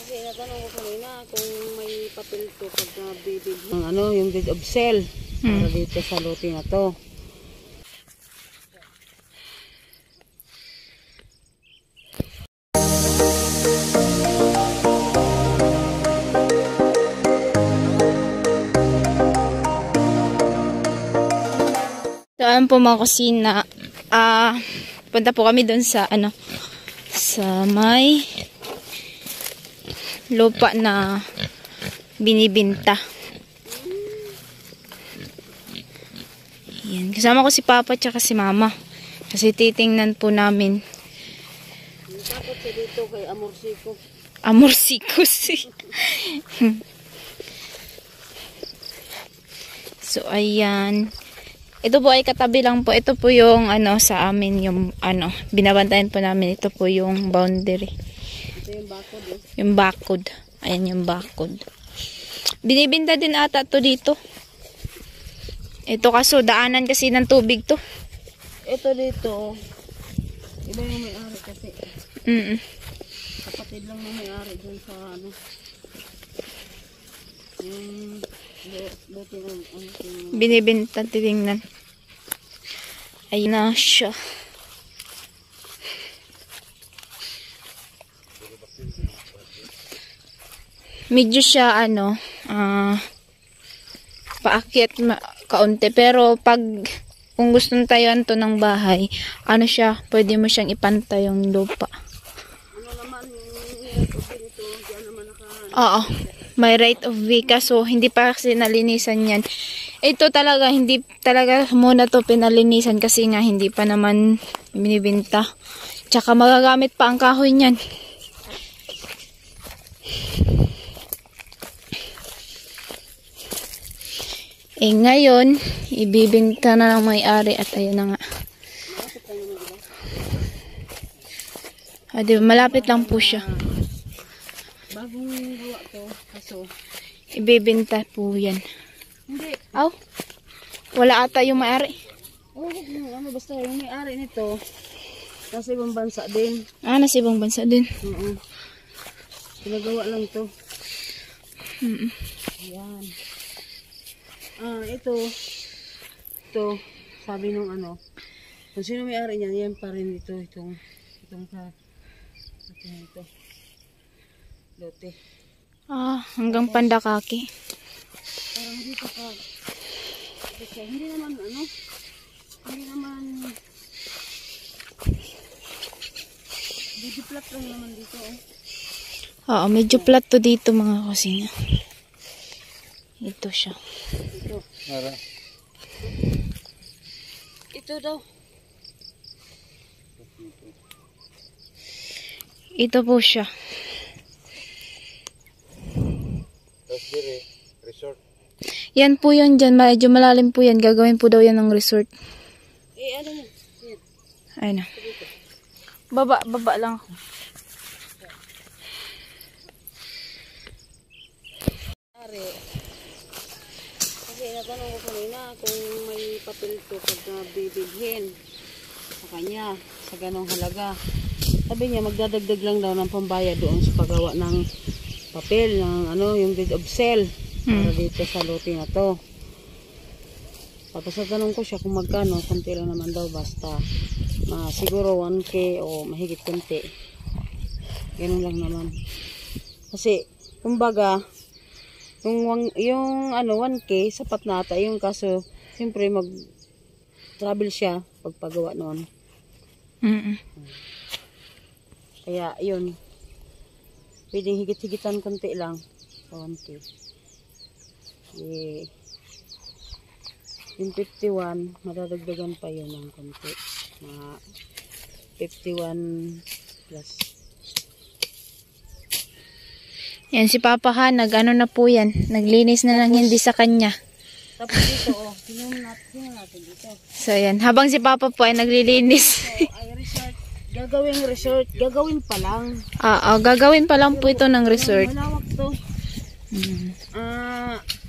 Kasi natanong ko kanina kung may papel to pag bibig. Yung deed of sale. Para dito sa lote na to. Saan po mga kusina, punta po kami doon sa sa may lupa na binibinta. Yan. Kasama ko si Papa at si Mama. Kasi titingnan po namin. Tapos siya dito kay Amorsiko. Amorsiko si. So ayan. Ito po ay katabi lang po. Ito po yung sa amin yung binabantayan po namin. Ito po yung boundary. Ito yung bakod eh. Yung bakod. Ayan yung bakod. Binibinta din ata to dito. Ito kaso daanan kasi ng tubig to. Ito dito. Iba yung may-ari kasi. Kapatid lang na may-ari dun sa yung binibinta, titingnan. Ayun na siya. Medyo siya paakyat kaunti, pero kung gusto tayuan to ng bahay, siya, pwede mo siyang ipantay yung lupa. Naman yung dito, diyan naman Oo. May right of way, kaso hindi pa kasi nalinisan yan. Ito talaga, hindi talaga muna to pinalinisan kasi nga hindi pa naman binibinta. Tsaka magagamit pa ang kahoy niyan. Ngayon, ibibinta na ng may-ari at ayun na nga. Malapit lang po siya. Bagong gawa to, kaso ibibinta po yan. Hindi. Wala ata yung may-ari. Basta yung may-ari nito nasa ibang bansa din. Nasa ibang bansa din. Pinagawa lang to. Ayan. Ito sabi nung kung sino may-ari niyan, yan pa rin ito, itong ito. Lote. Hanggang Pandakaki. Parang dito pa. Hindi naman medyo flat lang naman dito. Oo, medyo flat to dito mga kusina. Ito siya. Ito daw. Ito po siya. Resort. Yan po yun dyan. Medyo malalim po yan. Gagawin po daw yan ng resort. Ano mo? Ayun na. Baba lang ako. Kasi natanong ko kanina kung may papel to pag bibilhin sa kanya sa ganong halaga. Sabi niya magdadagdag lang daw ng pambayad doon sa paggawa ng papel ng yung deed of sale para dito sa lote na to. Tapos natanong ko siya kung magkano, konti lang naman daw, basta siguro 1K o mahigit konti. Ganun lang naman. Kasi kumbaga yung 1K sapat na ata yung, kaso siyempre mag-travel siya pagpagawa noon. Kaya yun, pwedeng higit-higitan konti lang sa 1K. Yung 51, madadagdagan pa yun ng konti. Mga 51 plus. Yan si Papa ha, na po yan. Naglinis na lang hindi sa kanya. Tapos dito, tingnan natin dito. So yan, habang si Papa po ay naglilinis. So, ay resort. Gagawin pa lang. Gagawin pa lang po ito ng resort. Malawak to.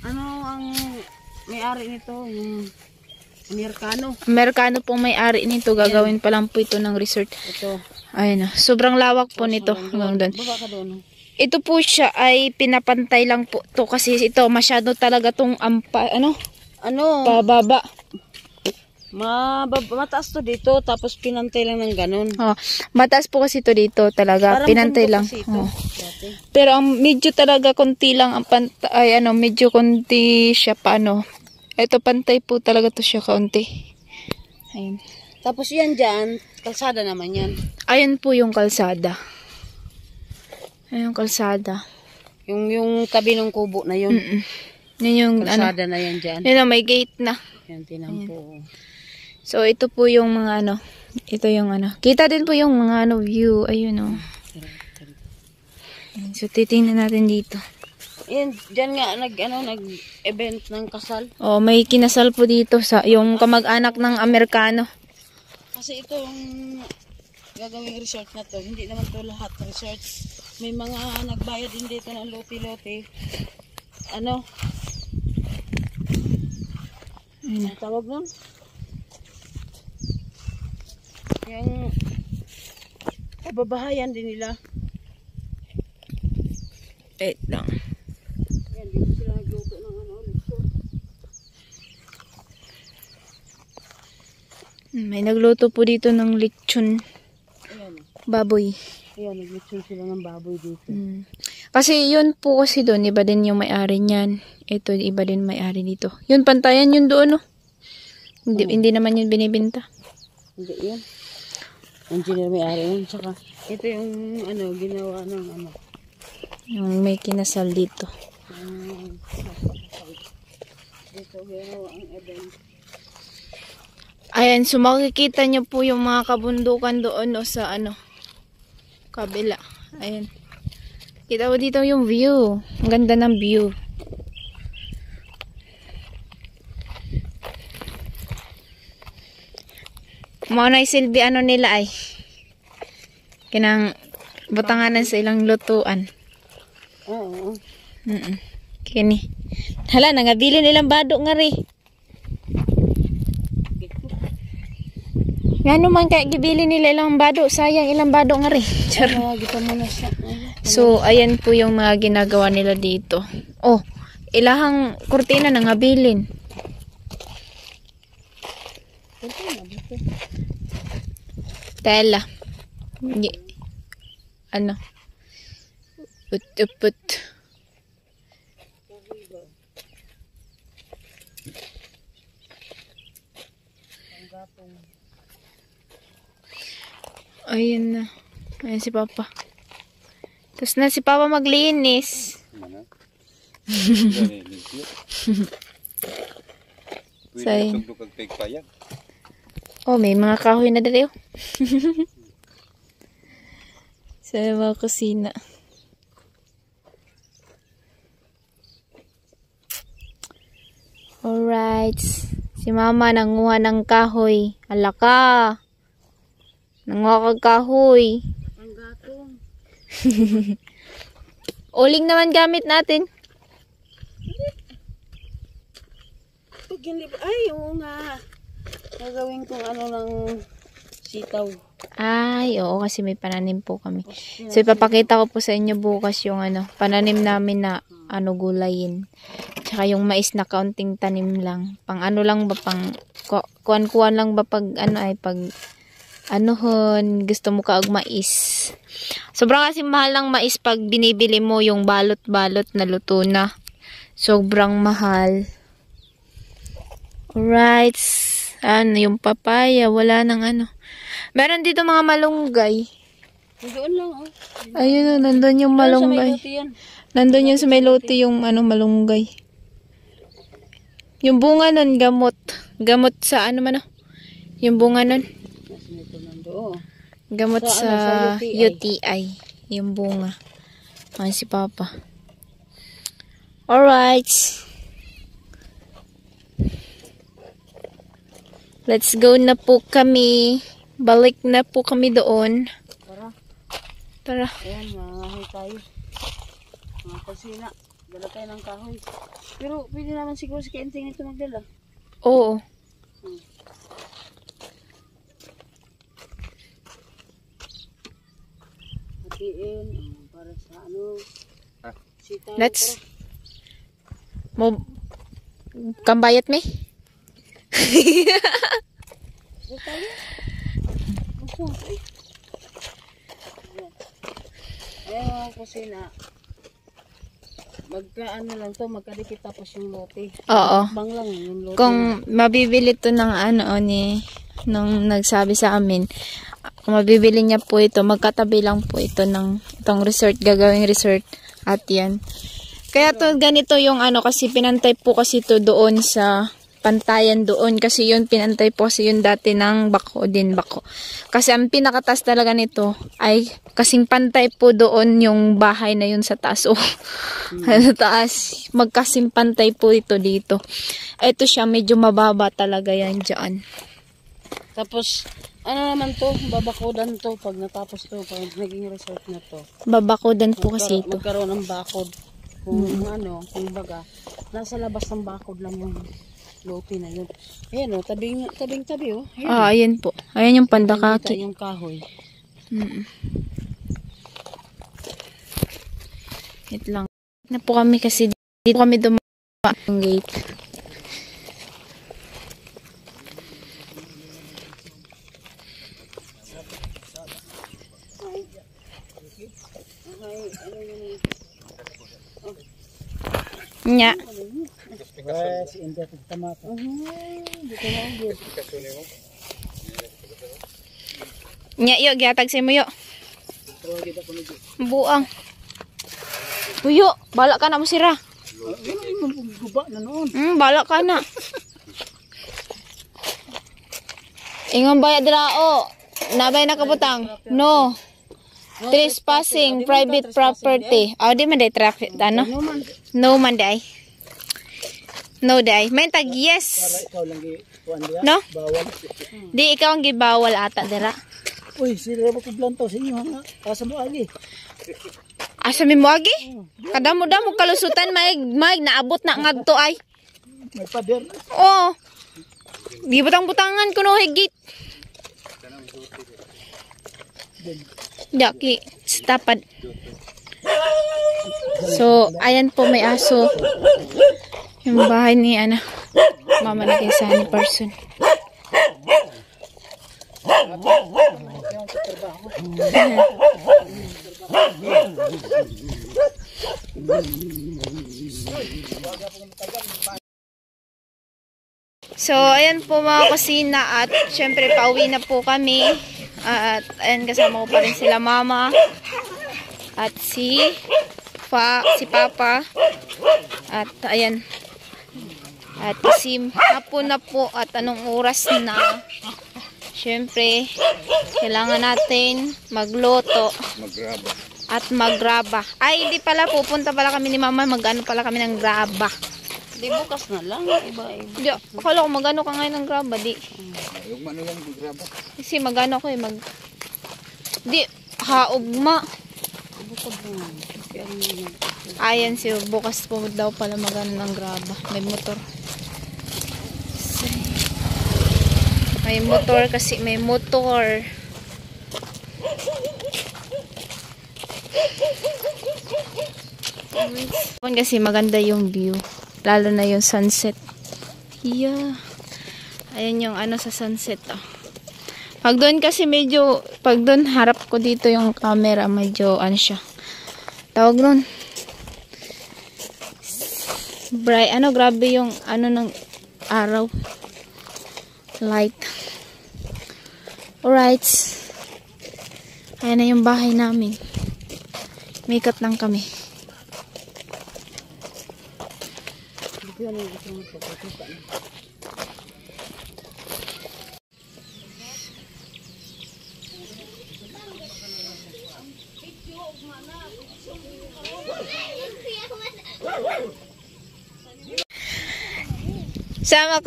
Ang may-ari nito, yung Amerikano. Amerikano pong may-ari nito, gagawin pa lang po ito ng resort. Ito. Ayun na, sobrang lawak po nito. Hanggang doon. Baba ka doon. ito po siya ay pinapantay lang po to kasi ito masyado talaga tong Ano? pababa. Mataas to dito, tapos pinantay lang ng ganun. Oh, mataas po kasi ito dito talaga, Parang pinantay bundok lang. kasi ito, Oh. dati. Pero ang medyo talaga konti lang ang pantay, medyo konti siya paano. Ito pantay po talaga to siya kaunti. Ayun. Tapos yan dyan, kalsada naman yan. Ayun po yung kalsada. Ayun yung kalsada. Yung tabi ng kubo na yun. Yun yung Kalsada na yan dyan. Yun may gate na. Yan, tinampo. So ito po yung mga ito yung kita din po yung mga view, ayun oh. So titingnan natin dito. Yan, dyan nga nag-event ng kasal. Oh, may kinasal po dito sa yung kamag-anak ng Amerikano. Kasi ito yung gagawing resort na to. Hindi naman to lahat resort. May mga nagbayad din dito ng lote-lote. Ano? Ang tawag nun? Yung kababahayan din nila. Wait lang. Yan, dito sila nagluto ng luto. May nagluto po dito ng lechon Ayan. baboy. Ayan, naglutson sila ng baboy dito. Kasi yun po kasi doon, iba din yung may-ari niyan. Ito, iba din may-ari dito. Yun, pantayan yun doon, no? Hindi naman yun binibenta. Hindi yun. Engineer may-ari yun. Tsaka, ito yung ginawa ng Yung may kinasal dito. Dito ginawa ang event. Ayan, so makikita nyo po yung mga kabundukan doon o sa kabila. Ayan. Kita mo dito yung view. Ang ganda ng view. Mga na silbi nila ay kinang butanganan sa ilang lutuan. Oo. Kini. Hala, nangabili nilang bado nga rin. Nga naman kaya gibili nila ilang bado. Sayang ilang bado nga rin. Gita mo na siya. So, ayan po yung mga ginagawa nila dito. Oh, ilahang kurtina na ngabilin. Tela. Uput. Ayan na. Ayan si Papa. Tapos na si Papa maglinis. Say. Oh, may mga kahoy na dali. Sa mga kusina. Alright. Si Mama nanguha ng kahoy. Hala ka. Nanguha kag kahoy. Ang gatong. Uling naman gamit natin. Ay, oo nga. Gagawin kong ng sitaw. Ay, oo, kasi may pananim po kami. So, ipapakita ko po sa inyo bukas yung pananim namin na gulayin. Tsaka yung mais na kaunting tanim lang. Pang lang ba, pang kuwan-kuwan lang ba pag pag gusto mo kaag mais. Sobrang kasi mahal ng mais pag binibili mo yung balot-balot na luto na. Sobrang mahal. Alright. Yung papaya, wala nang Meron dito mga malunggay. Doon lang, oh. Ayun, nandun yung malunggay. Nandun yung sa may lote yung malunggay. Yung bunga nun, gamot. Gamot sa yung bunga nun. Gamot sa UTI. Yung bunga. Ay, si Papa. Alright. Let's go na po kami. Balik na po kami doon. Tara. Ayan, mangahay tayo. Mga kusina. Dala tayo ng kahoy. Pero pwede naman siguro si Kenting ito magdala. Oo. Hatiin. para sa ano. Sitaw. Let's mo kambayat me. Sitaw. Gusto. Ayun, kusina. Magkaano lang to, magkadikit tapos yung lote. Oo. Bang lang yung lote. Kung mabibili to ng nung nagsabi sa amin, kung mabibili niya po ito, magkatabi lang po ito ng itong resort, gagawing resort at yan. Kaya to ganito yung kasi pinantay po kasi to doon sa pantayan doon kasi yun pinantay po kasi yun dati ng bako. Kasi ang pinakatas talaga nito ay kasing pantay po doon yung bahay na yun sa taas. Sa taas, magkasing pantay po ito dito. Ito siya, medyo mababa talaga yan dyan. Tapos, ano naman to, babakodan to pag natapos to, pag naging resort na to. Babakodan po kasi ito. Magkaroon ng bakod. Kung kung baga, nasa labas ng bakod lang yung lote na yun. Ayan o, tabing-tabi o. Ayan po. Ayan yung pandakaki. Yung kahoy. Ito lang. Na po kami kasi dito kami dumaan ng gate. Nya. Nya yo gihatag sa mo yo. Buang. Uyo, balak ka na mo sira. Guba na noon. Balak ka na. Ingon bayad dira o. Nabay na kabutang. No. Trespassing private property. Di man day traffic ano? No man day. No day. May tag yes. Ikaw lang No? bawal. Di ikaw ang gibawal ata dira. Uy, sila ba kublantaw sa inyo nga? Asa mo agi? Asa mi mo agi? Kadamo-damo kalusutan may naabot na ngadto ay. May pader. Oh. Di butang-butangan kuno higit. Daki, tapad. So, ayan po may aso. Yung bahay ni mama na kinsa ni person. So, ayan po mga kusina at syempre pauwi na po kami. At ayan kasama ko pa rin sila mama at si Papa at ayan at si hapon na po at anong oras na syempre kailangan natin magluto at maggraba. Ay hindi pala, pupunta pala kami ni mama, magano pala kami ng graba. Di bukas na lang, iba-iba. Di, akala ko magano ka ngayon ng graba, di. Yung ano lang graba. Kasi magano ko di, haugma. Ayan si bukas po daw pala magano ng graba. May motor. May motor kasi, may motor. Kasi maganda yung view. Lalo na yung sunset. Yeah. Ayan yung sa sunset. Pag doon kasi medyo, pag doon harap ko dito yung camera, medyo siya. Tawag nun. Bright, grabe yung ng araw. Light. Alright. Ayan na yung bahay namin. Mikat lang kami. Sama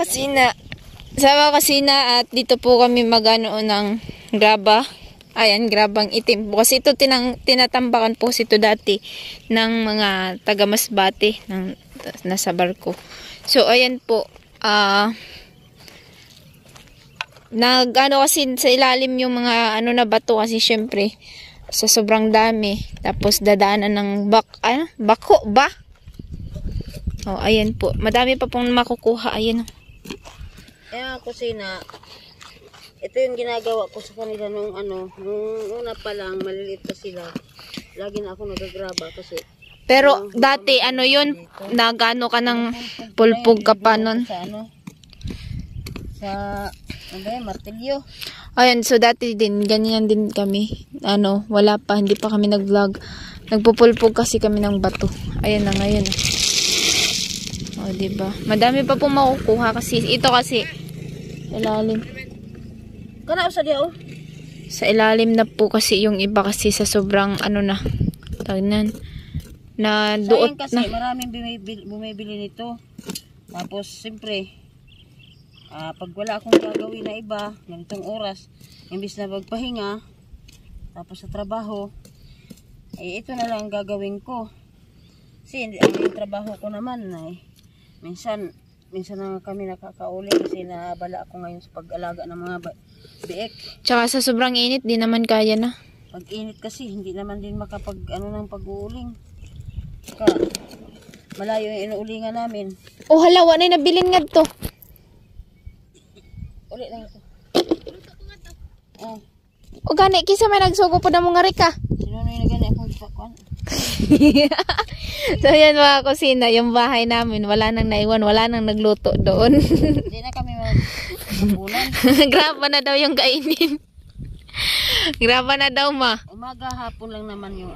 kasina at dito po kami magano ng graba. Ayan, grabang itim po. Kasi ito tinatambakan po ito dati ng mga taga Masbate ng nasa barko. So ayan po, kasi sa ilalim yung mga na bato kasi syempre sa sobrang dami. Tapos dadaanan ng bako ba? Oh, ayan po. Madami pa pong makukuha. Ayan. Kaya kusina, ito yung ginagawa ko sa kanila nung una pa lang, maliliit pa sila. Lagi na ako nagagraba kasi. Pero dati yun, nagano ka ng pulpog ka pa nun. Sa martilyo. Ayan, so dati din, ganyan din kami. Wala pa, hindi pa kami nag-vlog. Nagpupulpog kasi kami ng bato. Ayan na ngayon. O, diba? Madami pa pong makukuha kasi, ito kasi, ilalim. Kana sa diya, Sa ilalim na po kasi yung iba kasi sa sobrang, tagnan. Na duot kasi na. maraming bumibili nito. Tapos siyempre pag wala akong gagawin na iba ganitong oras, imbis na magpahinga tapos sa trabaho, ito na lang gagawin ko kasi yung trabaho ko naman minsan na kami nakakauli kasi nabala ako ngayon sa pag-alaga ng mga biik. Tsaka sa sobrang init di naman kaya na. Pag init kasi hindi naman din makapag ng pag-uuling. Saka, malayo yung inuulingan namin. Oh, halawa na nabilin nga to. Uli lang ito. O gani, kisa may nagsugo po na mga rika. Sino na yung gani akong isakuan? So yan mga kusina, yung bahay namin, wala nang naiwan, wala nang nagluto doon. Hindi na kami magbulan. Graba na daw yung kainin. Graba na daw ma. Umaga, hapon lang naman yung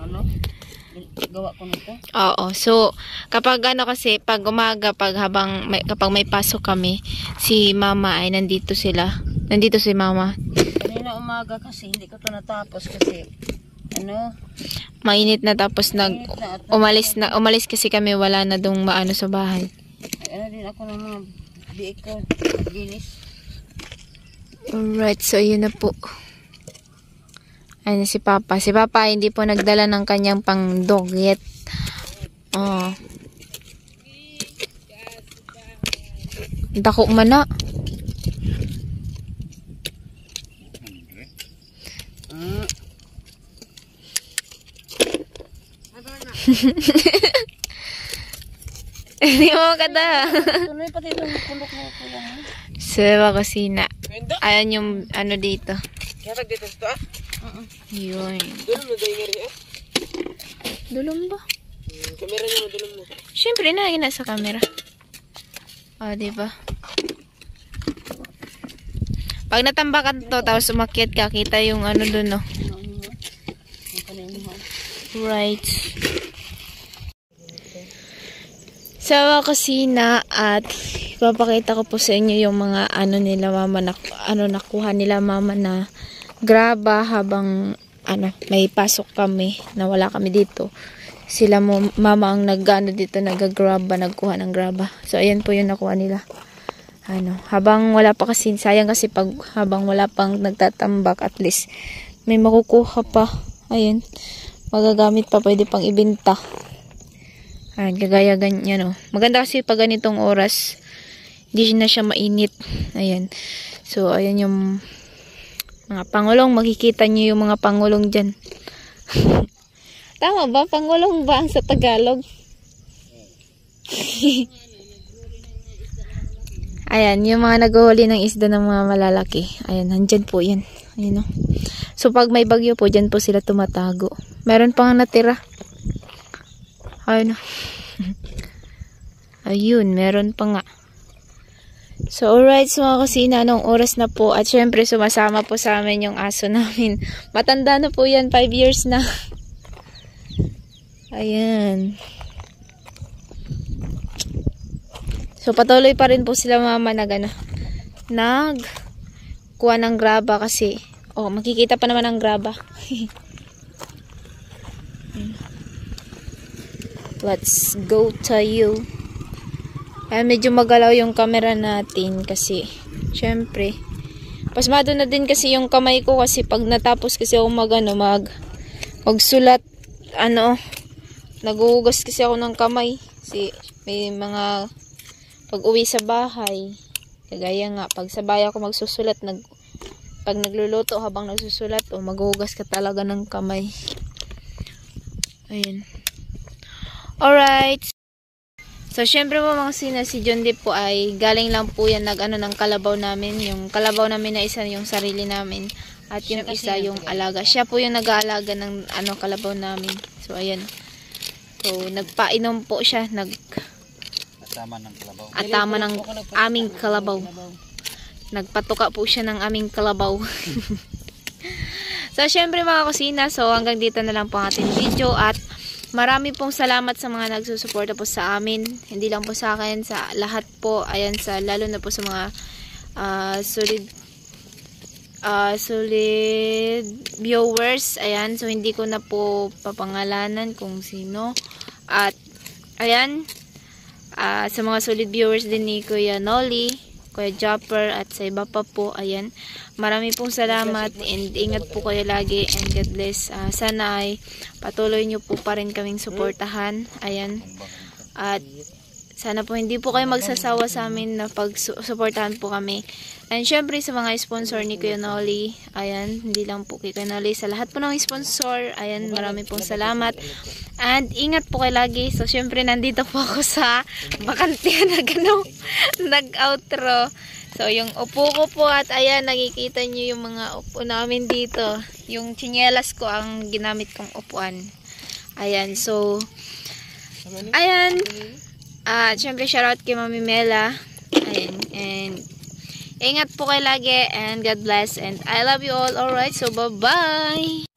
gawa ko nito. Oo. So, kapag kasi, pag umaga, kapag may pasok kami, si mama ay nandito sila. Nandito si mama. Kanina umaga kasi, hindi ko ito natapos kasi, mainit na tapos umalis kasi kami, wala na dong maano sa bahay. Din ako ng mga biik ko, ginis. Alright, so yun na po. Ayun si Papa. Si Papa hindi po nagdala ng kanyang pang dogyet. Oh. Dako man na. Hindi mo kada. Tuloy pati itong pulok mo ko lang. Sa kusina. Ayan yung dito. Kaya dito ito Yun. Dulong na dahi nga rin Dulong ba? Kamera niya na dulong mo. Siyempre na, sa camera. O, diba? Pag natambakan to, tapos umakyat ka, kita yung dun, no? Right. Sa kusina at papakita ko po sa inyo yung mga nila mama na nakuha nila mama na graba habang may pasok kami na wala kami dito. Sila mama ang dito nagagraba, nagkuha ng graba. So ayan po yung nakuha nila. Habang wala pa kasi, sayang kasi habang wala pang nagtatambak, at least may makukuha pa. Ayan. Magagamit pa, pwede pang ibenta. Ayan, kagaya ganyan, Maganda kasi pag ganitong oras, hindi na siya mainit. Ayan. So, ayan yung mga pangulong. Makikita nyo yung mga pangulong dyan. Tama ba? Pangulong ba ang sa Tagalog? Ayan, yung mga naghuli ng isda ng mga malalaki. Ayan, nandyan po yan. Ayan, So, pag may bagyo po, dyan po sila tumatago. Meron pa nga natira. Ayun. Ayun, meron pa nga. So, alright, mga kusina, anong oras na po? At syempre, sumasama po sa amin yung aso namin. Matanda na po yan, 5 years na. Ayan. So, patuloy pa rin po sila mama kuha ng graba kasi, makikita pa naman ang graba. Let's go tayo. Ayan, medyo magalaw yung camera natin kasi, syempre, pasmado na din kasi yung kamay ko kasi pag natapos kasi ako magsulat, naguhugas kasi ako ng kamay. Kasi may mga pag uwi sa bahay, kagaya nga, pag sa bahay ako magsusulat, pag nagluluto habang nagsusulat, o maghuhugas ka talaga ng kamay. Ayan. Alright. So, syempre po mga sina, si John Deep po ay galing lang po yan ng kalabaw namin. Yung kalabaw namin na isa yung sarili namin. At yung isa yung alaga. Siya po yung nag-aalaga ng kalabaw namin. So, ayan. So, nagpainom po siya. Atama ng kalabaw. Atama ng aming kalabaw. Nagpatuka po siya ng aming kalabaw. So, syempre mga kusina. So, hanggang dito na lang po ang ating video. At marami pong salamat sa mga nagsusuporta po sa amin. Hindi lang po sa akin, sa lahat po. Ayan, lalo na po sa mga solid viewers. Ayan, so hindi ko na po papangalanan kung sino. At, ayan, sa mga solid viewers din ni Kuya Nolly, Kuya Jopper, at sa iba pa po. Ayan, marami pong salamat and ingat po kayo lagi and God bless. Sana ay patuloy nyo po pa rin kaming suportahan. Ayan, at sana po hindi po kayo magsasawa sa amin na pag-suportahan po kami. And syempre sa mga sponsor ni Kuya Nolly, ayan, hindi lang po kay Kuya Nolly, sa lahat po ng sponsor, ayan, marami pong salamat. And ingat po kayo lagi. So syempre nandito po ako sa bakante na nag-outro. So yung upo ko po, at ayan, nakikita nyo yung mga upo namin dito. Yung tsinelas ko ang ginamit kong upuan. Ayan, so ayan. Syempre shoutout kay Mami Mela. Ayan, and ingat po kayo lagi and God bless and I love you all. Alright, so bye-bye!